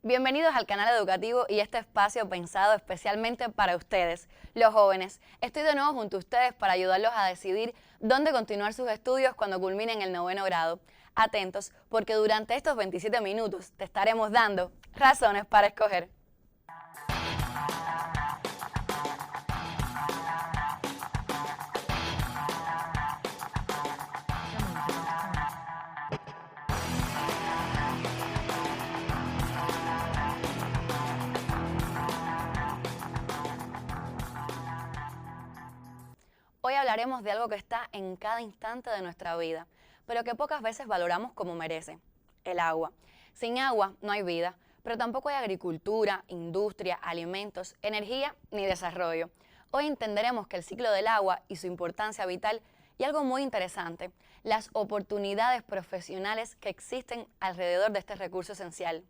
Bienvenidos al canal educativo y este espacio pensado especialmente para ustedes, los jóvenes. Estoy de nuevo junto a ustedes para ayudarlos a decidir dónde continuar sus estudios cuando culminen el 9º grado. Atentos, porque durante estos 27 minutos te estaremos dando razones para escoger. Hoy hablaremos de algo que está en cada instante de nuestra vida, pero que pocas veces valoramos como merece: el agua. Sin agua no hay vida, pero tampoco hay agricultura, industria, alimentos, energía ni desarrollo. Hoy entenderemos que el ciclo del agua y su importancia vital, y algo muy interesante, las oportunidades profesionales que existen alrededor de este recurso esencial.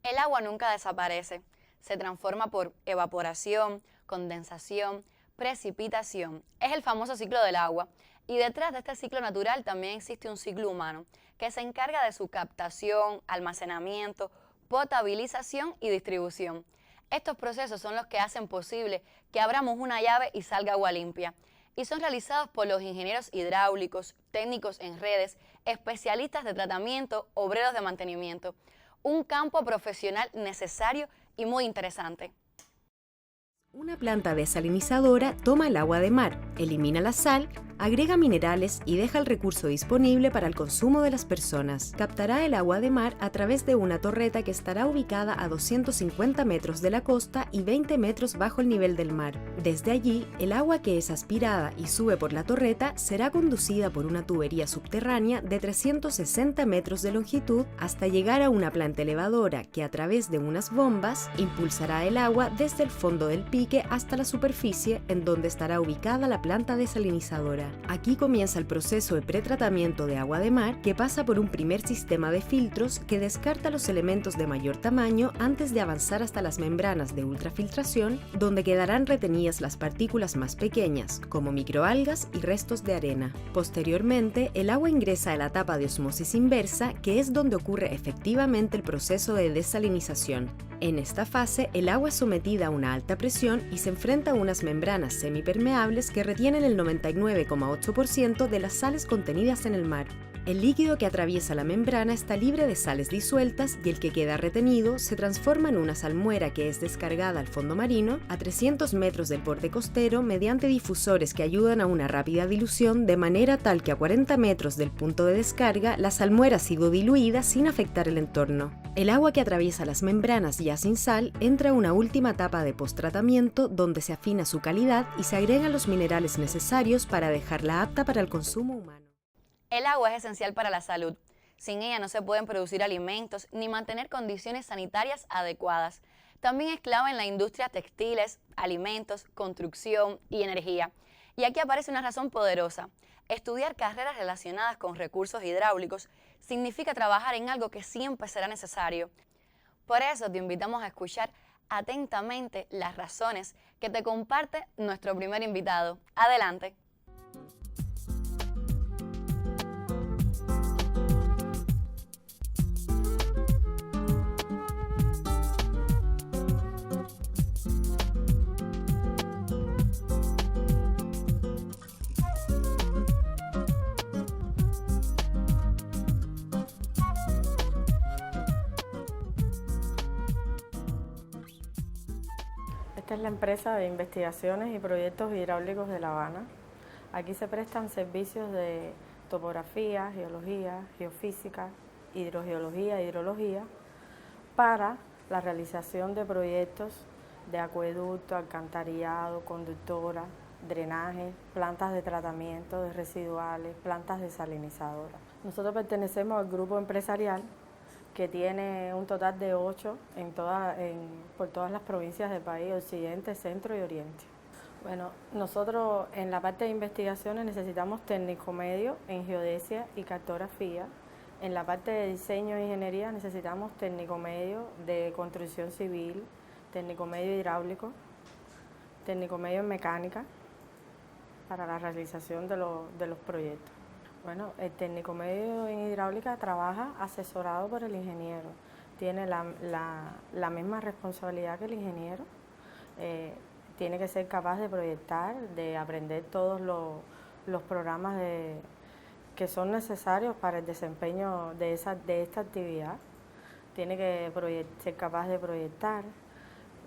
El agua nunca desaparece, se transforma por evaporación, condensación, precipitación. Es el famoso ciclo del agua. Y detrás de este ciclo natural también existe un ciclo humano que se encarga de su captación, almacenamiento, potabilización y distribución. Estos procesos son los que hacen posible que abramos una llave y salga agua limpia. Y son realizados por los ingenieros hidráulicos, técnicos en redes, especialistas de tratamiento, obreros de mantenimiento. Un campo profesional necesario y muy interesante. Una planta desalinizadora toma el agua de mar, elimina la sal, agrega minerales y deja el recurso disponible para el consumo de las personas. Captará el agua de mar a través de una torreta que estará ubicada a 250 metros de la costa y 20 metros bajo el nivel del mar. Desde allí, el agua que es aspirada y sube por la torreta será conducida por una tubería subterránea de 360 metros de longitud hasta llegar a una planta elevadora que, a través de unas bombas, impulsará el agua desde el fondo del pique hasta la superficie, en donde estará ubicada la planta desalinizadora. Aquí comienza el proceso de pretratamiento de agua de mar, que pasa por un primer sistema de filtros que descarta los elementos de mayor tamaño antes de avanzar hasta las membranas de ultrafiltración, donde quedarán retenidas las partículas más pequeñas, como microalgas y restos de arena. Posteriormente, el agua ingresa a la etapa de osmosis inversa, que es donde ocurre efectivamente el proceso de desalinización. En esta fase, el agua es sometida a una alta presión y se enfrenta a unas membranas semipermeables que retienen el 99,8% de las sales contenidas en el mar. El líquido que atraviesa la membrana está libre de sales disueltas y el que queda retenido se transforma en una salmuera que es descargada al fondo marino a 300 metros del borde costero mediante difusores que ayudan a una rápida dilución, de manera tal que a 40 metros del punto de descarga la salmuera ha sido diluida sin afectar el entorno. El agua que atraviesa las membranas ya sin sal entra a una última etapa de posttratamiento, donde se afina su calidad y se agregan los minerales necesarios para dejarla apta para el consumo humano. El agua es esencial para la salud. Sin ella no se pueden producir alimentos ni mantener condiciones sanitarias adecuadas. También es clave en la industria textiles, alimentos, construcción y energía. Y aquí aparece una razón poderosa. Estudiar carreras relacionadas con recursos hidráulicos significa trabajar en algo que siempre será necesario. Por eso te invitamos a escuchar atentamente las razones que te comparte nuestro primer invitado. Adelante. Esta es la empresa de investigaciones y proyectos hidráulicos de La Habana. Aquí se prestan servicios de topografía, geología, geofísica, hidrogeología, hidrología, para la realización de proyectos de acueducto, alcantarillado, conductora, drenaje, plantas de tratamiento de residuales, plantas desalinizadoras. Nosotros pertenecemos al grupo empresarial que tiene un total de 8 por todas las provincias del país, occidente, centro y oriente. Bueno, nosotros en la parte de investigaciones necesitamos técnico medio en geodesia y cartografía. En la parte de diseño e ingeniería necesitamos técnico medio de construcción civil, técnico medio hidráulico, técnico medio en mecánica para la realización de los proyectos. Bueno, el técnico medio en hidráulica trabaja asesorado por el ingeniero. Tiene la misma responsabilidad que el ingeniero. Tiene que ser capaz de proyectar, de aprender todos los programas que son necesarios para el desempeño de esta actividad. Tiene que ser capaz de proyectar,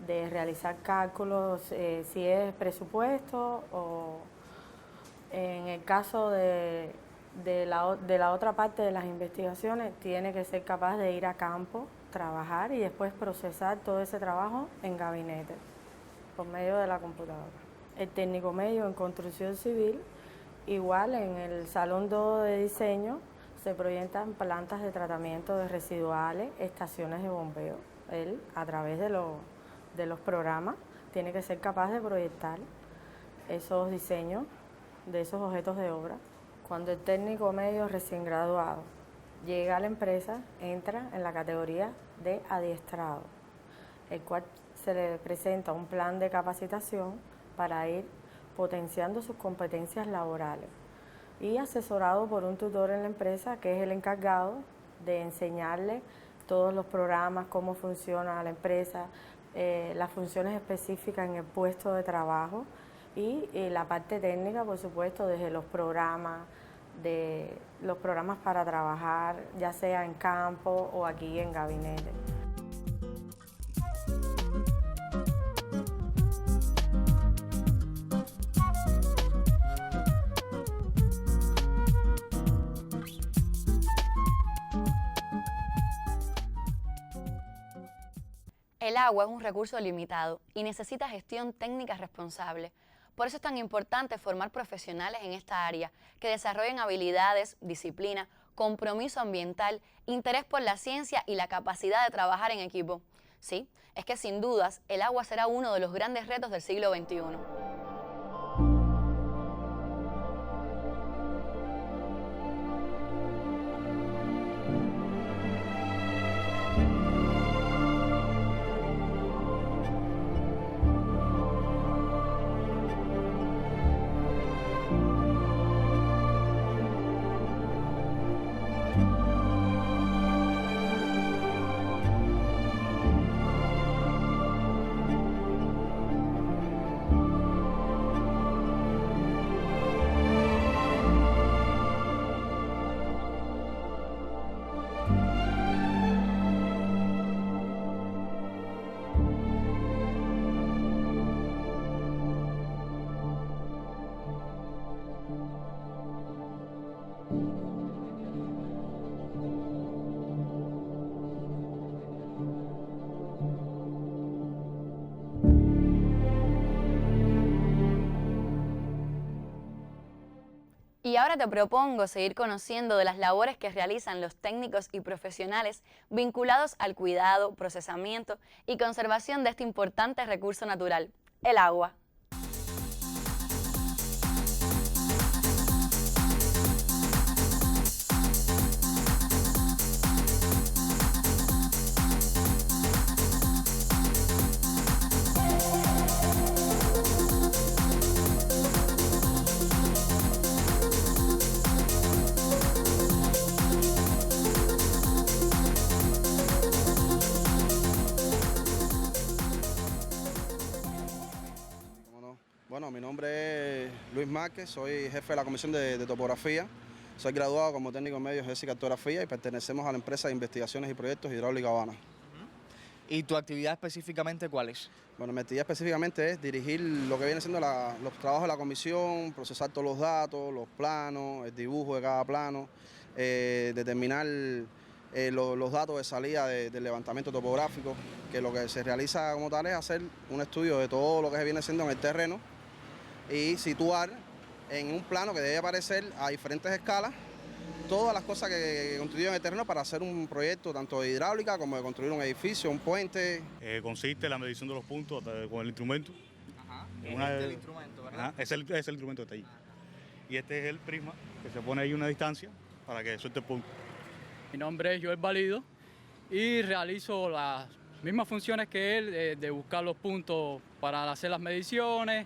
de realizar cálculos, si es presupuesto o en el caso de la otra parte de las investigaciones, tiene que ser capaz de ir a campo, trabajar y después procesar todo ese trabajo en gabinete por medio de la computadora. El técnico medio en construcción civil, igual en el salón 2 de diseño se proyectan plantas de tratamiento de residuales, estaciones de bombeo. Él, a través de los programas, tiene que ser capaz de proyectar esos diseños de esos objetos de obra. Cuando el técnico medio recién graduado llega a la empresa, entra en la categoría de adiestrado, el cual se le presenta un plan de capacitación para ir potenciando sus competencias laborales y asesorado por un tutor en la empresa que es el encargado de enseñarle todos los programas, cómo funciona la empresa, las funciones específicas en el puesto de trabajo y la parte técnica, por supuesto, desde los programas para trabajar, ya sea en campo o aquí en gabinete. El agua es un recurso limitado y necesita gestión técnica responsable. Por eso es tan importante formar profesionales en esta área que desarrollen habilidades, disciplina, compromiso ambiental, interés por la ciencia y la capacidad de trabajar en equipo. Sí, es que sin dudas el agua será uno de los grandes retos del siglo XXI. Y ahora te propongo seguir conociendo de las labores que realizan los técnicos y profesionales vinculados al cuidado, procesamiento y conservación de este importante recurso natural, el agua. Bueno, mi nombre es Luis Márquez, soy jefe de la Comisión de Topografía, soy graduado como técnico medio en geodesia y cartografía y pertenecemos a la empresa de investigaciones y proyectos Hidráulica Habana. ¿Y tu actividad específicamente cuál es? Bueno, mi actividad específicamente es dirigir lo que viene siendo los trabajos de la comisión, procesar todos los datos, los planos, el dibujo de cada plano, determinar los datos de salida del levantamiento topográfico, que lo que se realiza como tal es hacer un estudio de todo lo que se viene siendo en el terreno y situar en un plano que debe aparecer a diferentes escalas todas las cosas que constituyen el terreno para hacer un proyecto tanto de hidráulica como de construir un edificio, un puente. Consiste en la medición de los puntos con el instrumento. el instrumento, ¿verdad? Ajá, es el instrumento que está ahí. Y este es el prisma que se pone ahí una distancia para que suelte el punto. Mi nombre es Joel Valido y realizo las mismas funciones que él, de buscar los puntos para hacer las mediciones,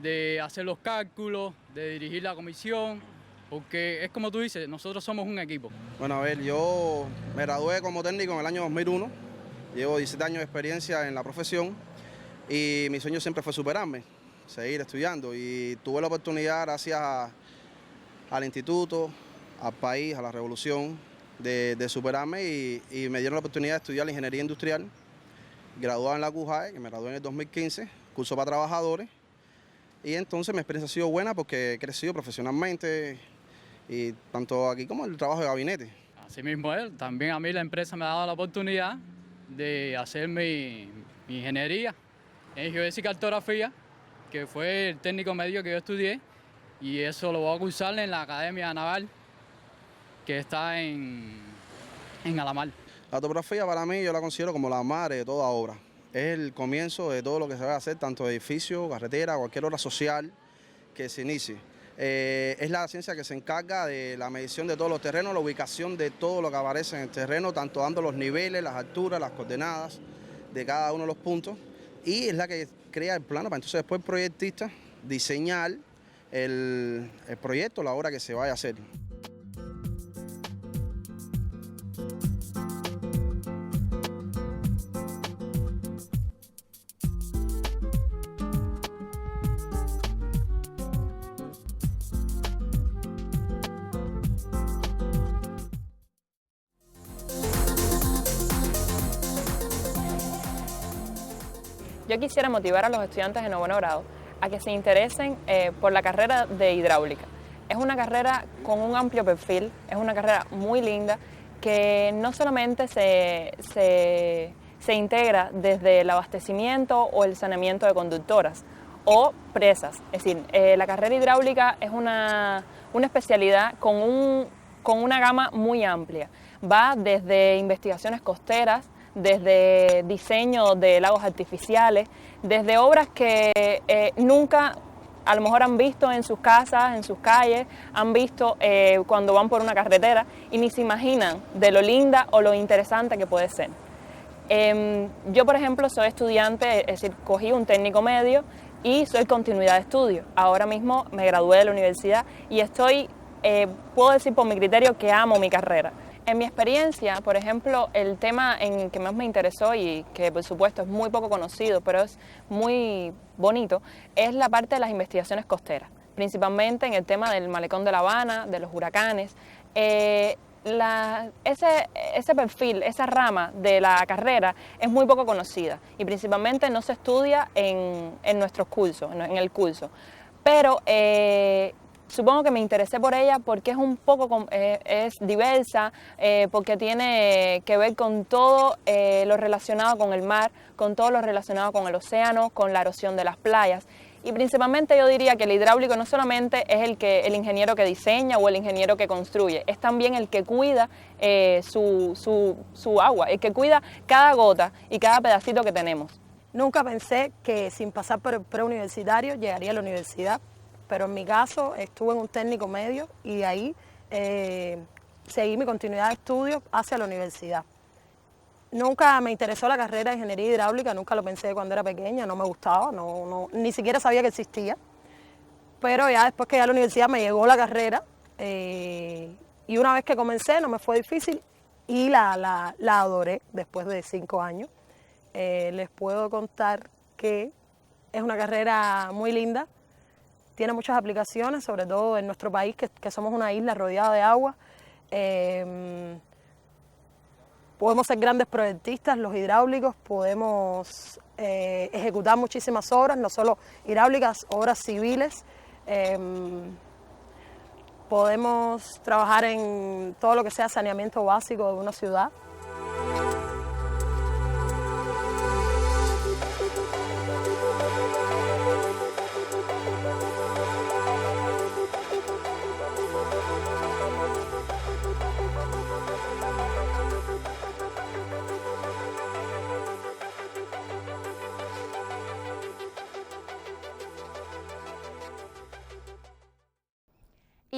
de hacer los cálculos, de dirigir la comisión, porque es como tú dices, nosotros somos un equipo. Bueno, a ver, yo me gradué como técnico en el año 2001, llevo 17 años de experiencia en la profesión y mi sueño siempre fue superarme, seguir estudiando, y tuve la oportunidad, gracias al instituto, al país, a la revolución, de superarme y me dieron la oportunidad de estudiar la ingeniería industrial, graduado en la CUJAE, que me gradué en el 2015, curso para trabajadores, y entonces mi experiencia ha sido buena porque he crecido profesionalmente, y tanto aquí como en el trabajo de gabinete. Así mismo él, también a mí la empresa me ha dado la oportunidad de hacer mi ingeniería en geodesia y cartografía, que fue el técnico medio que yo estudié, y eso lo voy a cursar en la Academia Naval, que está en Alamar. La topografía para mí yo la considero como la madre de toda obra. Es el comienzo de todo lo que se va a hacer, tanto edificio, carretera, cualquier obra social que se inicie. Es la ciencia que se encarga de la medición de todos los terrenos, la ubicación de todo lo que aparece en el terreno, tanto dando los niveles, las alturas, las coordenadas de cada uno de los puntos, y es la que crea el plano para entonces después el proyectista diseñar el proyecto, la obra que se vaya a hacer. Yo quisiera motivar a los estudiantes de noveno grado a que se interesen por la carrera de hidráulica. Es una carrera con un amplio perfil, es una carrera muy linda que no solamente se integra desde el abastecimiento o el saneamiento de conductoras o presas. Es decir, la carrera hidráulica es una especialidad con una gama muy amplia. Va desde investigaciones costeras, desde diseño de lagos artificiales, desde obras que nunca a lo mejor han visto en sus casas, en sus calles, han visto cuando van por una carretera y ni se imaginan de lo linda o lo interesante que puede ser. Yo, por ejemplo, soy estudiante, es decir, cogí un técnico medio y soy continuidad de estudio. Ahora mismo me gradué de la universidad y estoy, puedo decir por mi criterio, que amo mi carrera. En mi experiencia, por ejemplo, el tema en que más me interesó y que por supuesto es muy poco conocido, pero es muy bonito, es la parte de las investigaciones costeras, principalmente en el tema del malecón de La Habana, de los huracanes. Ese perfil, esa rama de la carrera es muy poco conocida y principalmente no se estudia en nuestros cursos, en el curso. Pero supongo que me interesé por ella porque es un poco es diversa, porque tiene que ver con todo lo relacionado con el mar, con todo lo relacionado con el océano, con la erosión de las playas. Y principalmente yo diría que el hidráulico no solamente es el ingeniero que diseña o el ingeniero que construye, es también el que cuida su agua, el que cuida cada gota y cada pedacito que tenemos. Nunca pensé que sin pasar por el preuniversitario llegaría a la universidad, pero en mi caso estuve en un técnico medio y de ahí seguí mi continuidad de estudios hacia la universidad. Nunca me interesó la carrera de ingeniería hidráulica, nunca lo pensé cuando era pequeña, no me gustaba, ni siquiera sabía que existía. Pero ya después que ya a la universidad me llegó la carrera y una vez que comencé no me fue difícil y la adoré después de 5 años. Les puedo contar que es una carrera muy linda, tiene muchas aplicaciones, sobre todo en nuestro país, que somos una isla rodeada de agua. Podemos ser grandes proyectistas, los hidráulicos, podemos ejecutar muchísimas obras, no solo hidráulicas, obras civiles. Podemos trabajar en todo lo que sea saneamiento básico de una ciudad.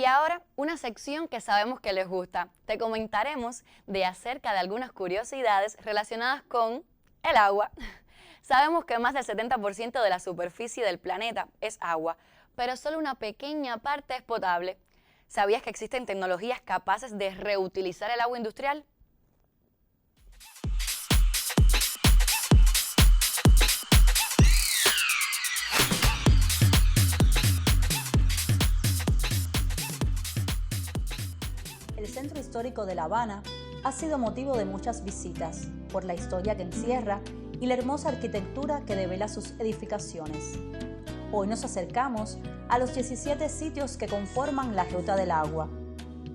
ahora, una sección que sabemos que les gusta. Te comentaremos acerca de algunas curiosidades relacionadas con el agua. Sabemos que más del 70% de la superficie del planeta es agua, pero solo una pequeña parte es potable. ¿Sabías que existen tecnologías capaces de reutilizar el agua industrial? El centro histórico de La Habana ha sido motivo de muchas visitas por la historia que encierra y la hermosa arquitectura que devela sus edificaciones. Hoy nos acercamos a los 17 sitios que conforman la Ruta del Agua,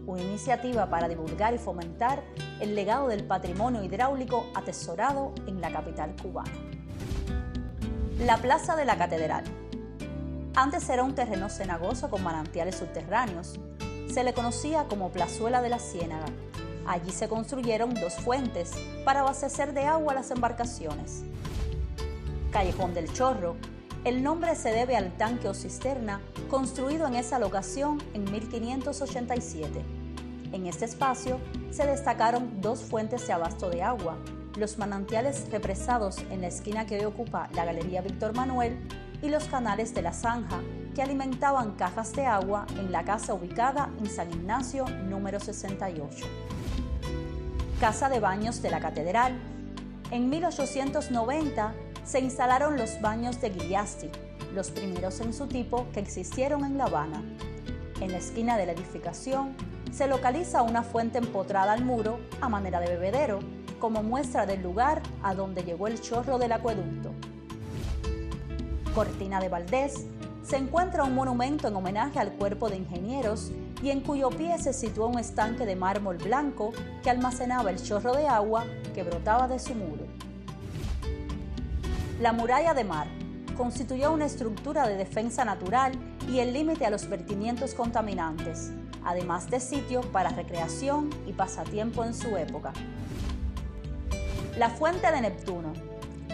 una iniciativa para divulgar y fomentar el legado del patrimonio hidráulico atesorado en la capital cubana. La Plaza de la Catedral. Antes era un terreno cenagoso con manantiales subterráneos. Se le conocía como Plazuela de la Ciénaga. Allí se construyeron 2 fuentes para abastecer de agua las embarcaciones. Callejón del Chorro. El nombre se debe al tanque o cisterna construido en esa locación en 1587. En este espacio se destacaron 2 fuentes de abasto de agua, los manantiales represados en la esquina que hoy ocupa la Galería Víctor Manuel y los canales de la Zanja, que alimentaban cajas de agua en la casa ubicada en San Ignacio número 68. Casa de baños de la Catedral. En 1890 se instalaron los baños de Guillasti, los primeros en su tipo que existieron en La Habana. En la esquina de la edificación se localiza una fuente empotrada al muro a manera de bebedero, como muestra del lugar a donde llegó el chorro del acueducto. Cortina de Valdés. Se encuentra un monumento en homenaje al cuerpo de ingenieros y en cuyo pie se sitúa un estanque de mármol blanco que almacenaba el chorro de agua que brotaba de su muro. La muralla de mar constituyó una estructura de defensa natural y el límite a los vertimientos contaminantes, además de sitio para recreación y pasatiempo en su época. La Fuente de Neptuno,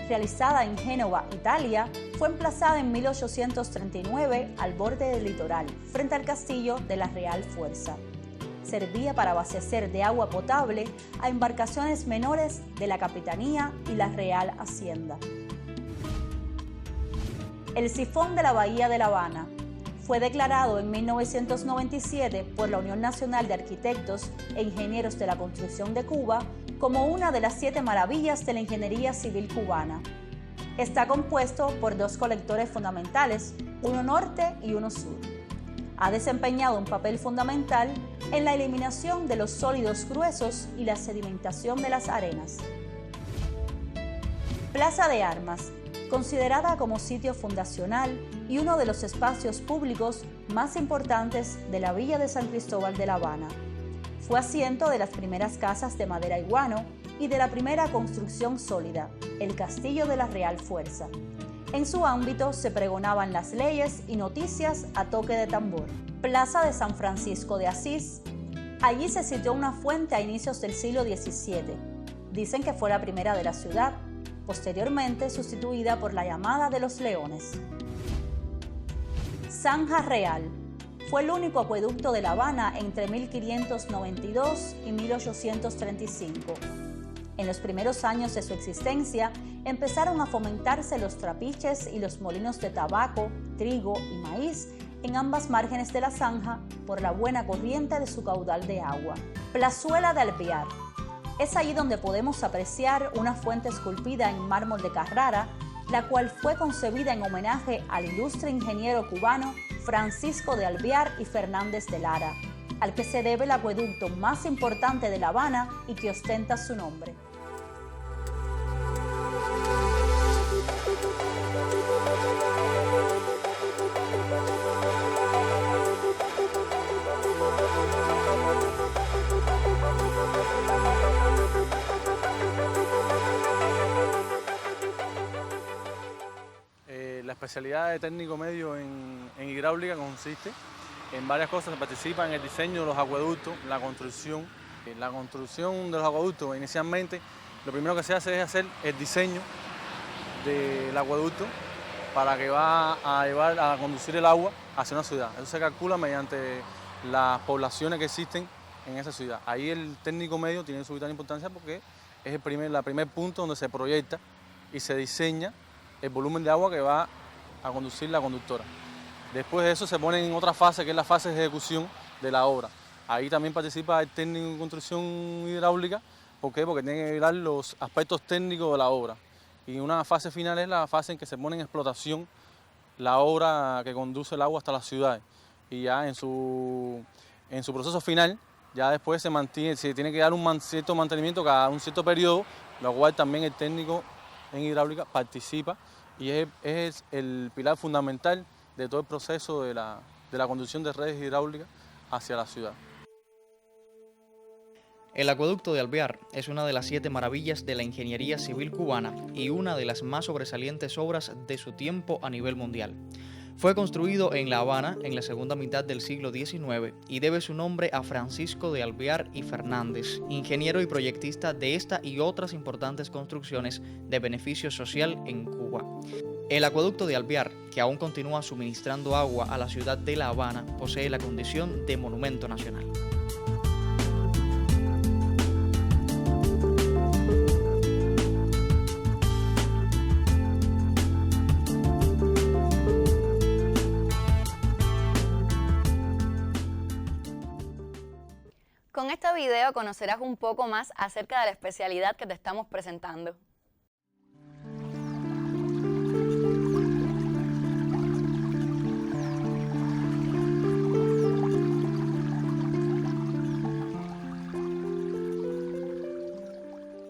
realizada en Génova, Italia, fue emplazada en 1839 al borde del litoral, frente al castillo de la Real Fuerza. Servía para abastecer de agua potable a embarcaciones menores de la Capitanía y la Real Hacienda. El Sifón de la Bahía de La Habana fue declarado en 1997 por la Unión Nacional de Arquitectos e Ingenieros de la Construcción de Cuba como una de las 7 maravillas de la ingeniería civil cubana. Está compuesto por 2 colectores fundamentales, uno norte y uno sur. Ha desempeñado un papel fundamental en la eliminación de los sólidos gruesos y la sedimentación de las arenas. Plaza de Armas, considerada como sitio fundacional y uno de los espacios públicos más importantes de la villa de San Cristóbal de La Habana. Fue asiento de las primeras casas de madera y guano y de la primera construcción sólida, el Castillo de la Real Fuerza. En su ámbito se pregonaban las leyes y noticias a toque de tambor. Plaza de San Francisco de Asís. Allí se situó una fuente a inicios del siglo XVII. Dicen que fue la primera de la ciudad, posteriormente sustituida por la llamada de los Leones. Zanja Real. Fue el único acueducto de La Habana entre 1592 y 1835. En los primeros años de su existencia, empezaron a fomentarse los trapiches y los molinos de tabaco, trigo y maíz en ambas márgenes de la zanja por la buena corriente de su caudal de agua. Plazuela de Alvear. Es allí donde podemos apreciar una fuente esculpida en mármol de Carrara, la cual fue concebida en homenaje al ilustre ingeniero cubano Francisco de Alvear y Fernández de Lara, al que se debe el acueducto más importante de La Habana y que ostenta su nombre. La especialidad de técnico medio en hidráulica consiste en varias cosas. Se participa en el diseño de los acueductos, la construcción. La construcción de los acueductos, inicialmente, lo primero que se hace es hacer el diseño del acueducto para que va a llevar a conducir el agua hacia una ciudad. Eso se calcula mediante las poblaciones que existen en esa ciudad. Ahí el técnico medio tiene su vital importancia porque es el primer punto donde se proyecta y se diseña el volumen de agua que va a conducir la conductora. Después de eso se pone en otra fase, que es la fase de ejecución de la obra. Ahí también participa el técnico en construcción hidráulica. ¿Por qué? Porque tiene que mirar los aspectos técnicos de la obra. Y una fase final es la fase en que se pone en explotación la obra que conduce el agua hasta las ciudades. Y ya en su proceso final, ya después se tiene que dar un cierto mantenimiento cada un cierto periodo, lo cual también el técnico en hidráulica participa y es el pilar fundamental de todo el proceso de la conducción de redes hidráulicas hacia la ciudad. El acueducto de Alvear es una de las 7 maravillas de la ingeniería civil cubana y una de las más sobresalientes obras de su tiempo a nivel mundial. Fue construido en La Habana en la segunda mitad del siglo XIX y debe su nombre a Francisco de Alvear y Fernández, ingeniero y proyectista de esta y otras importantes construcciones de beneficio social en Cuba. El acueducto de Alvear, que aún continúa suministrando agua a la ciudad de La Habana, posee la condición de monumento nacional. Con este video conocerás un poco más acerca de la especialidad que te estamos presentando.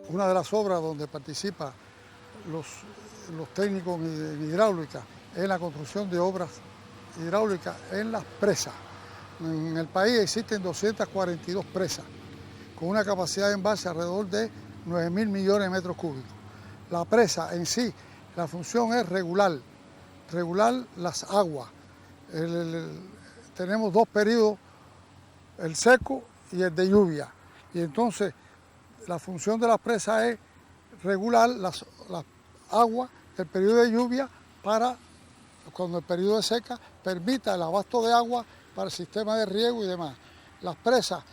Una de las obras donde participan los técnicos en hidráulica es la construcción de obras hidráulicas en las presas. En el país existen 242 presas, con una capacidad de embalse alrededor de 9.000 millones de metros cúbicos. La presa en sí, la función es regular las aguas. Tenemos 2 periodos, el seco y el de lluvia. Y entonces la función de las presas es regular las aguas del periodo de lluvia para, cuando el periodo de seca, permita el abasto de agua para el sistema de riego y demás. Las presas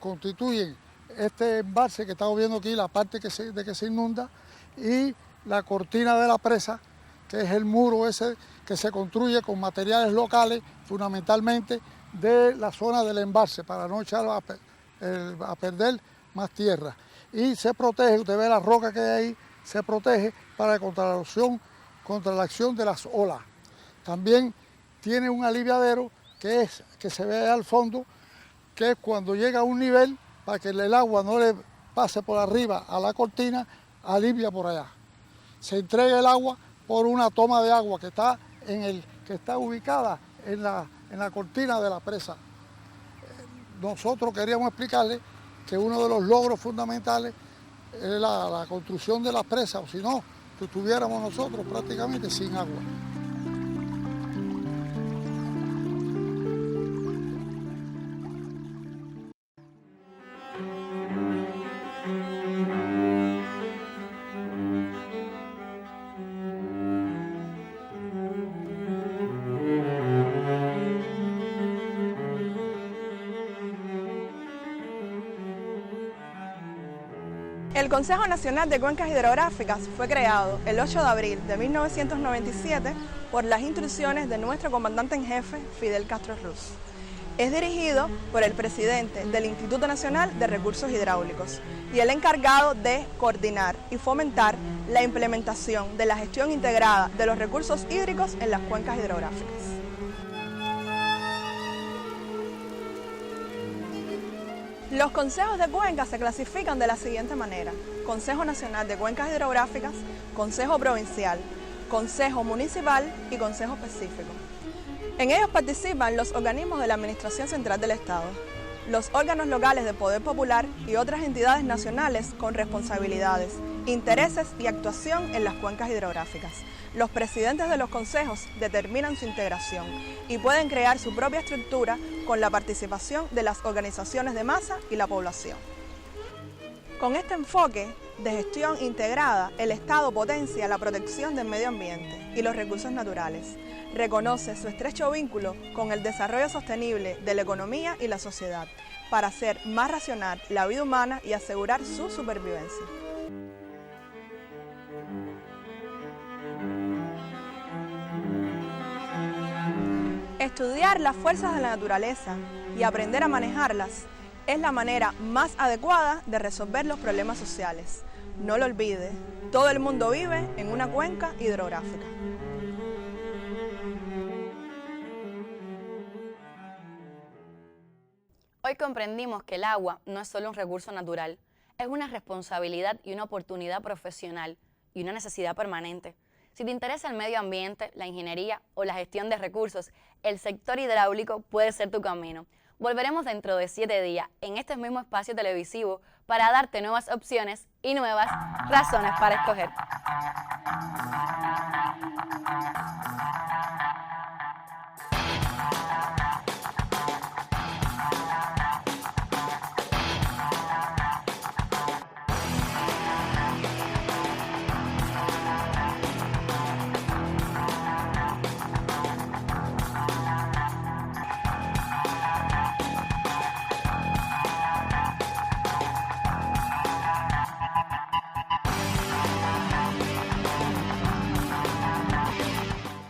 constituyen este embalse que estamos viendo aquí, la parte de que se inunda, y la cortina de la presa, que es el muro ese que se construye con materiales locales, fundamentalmente de la zona del embalse, para no echar a perder más tierra. Y se protege, usted ve la roca que hay ahí, se protege contra la acción de las olas. También tiene un aliviadero que se ve al fondo, que es cuando llega a un nivel, para que el agua no le pase por arriba a la cortina, alivia por allá. Se entrega el agua por una toma de agua que está ubicada en la cortina de la presa. Nosotros queríamos explicarle que uno de los logros fundamentales es la construcción de las presas, o si no, estuviéramos nosotros prácticamente sin agua. El Consejo Nacional de Cuencas Hidrográficas fue creado el 8 de abril de 1997 por las instrucciones de nuestro comandante en jefe, Fidel Castro Ruz. Es dirigido por el presidente del Instituto Nacional de Recursos Hidráulicos y el encargado de coordinar y fomentar la implementación de la gestión integrada de los recursos hídricos en las cuencas hidrográficas. Los consejos de cuencas se clasifican de la siguiente manera: Consejo Nacional de Cuencas Hidrográficas, Consejo Provincial, Consejo Municipal y Consejo Específico. En ellos participan los organismos de la Administración Central del Estado, los órganos locales de poder popular y otras entidades nacionales con responsabilidades, intereses y actuación en las cuencas hidrográficas. Los presidentes de los consejos determinan su integración y pueden crear su propia estructura con la participación de las organizaciones de masa y la población. Con este enfoque de gestión integrada, el Estado potencia la protección del medio ambiente y los recursos naturales. Reconoce su estrecho vínculo con el desarrollo sostenible de la economía y la sociedad para hacer más racional la vida humana y asegurar su supervivencia. Estudiar las fuerzas de la naturaleza y aprender a manejarlas es la manera más adecuada de resolver los problemas sociales. No lo olvide, todo el mundo vive en una cuenca hidrográfica. Hoy comprendimos que el agua no es solo un recurso natural, es una responsabilidad y una oportunidad profesional y una necesidad permanente. Si te interesa el medio ambiente, la ingeniería o la gestión de recursos, el sector hidráulico puede ser tu camino. Volveremos dentro de 7 días en este mismo espacio televisivo para darte nuevas opciones y nuevas razones para escoger.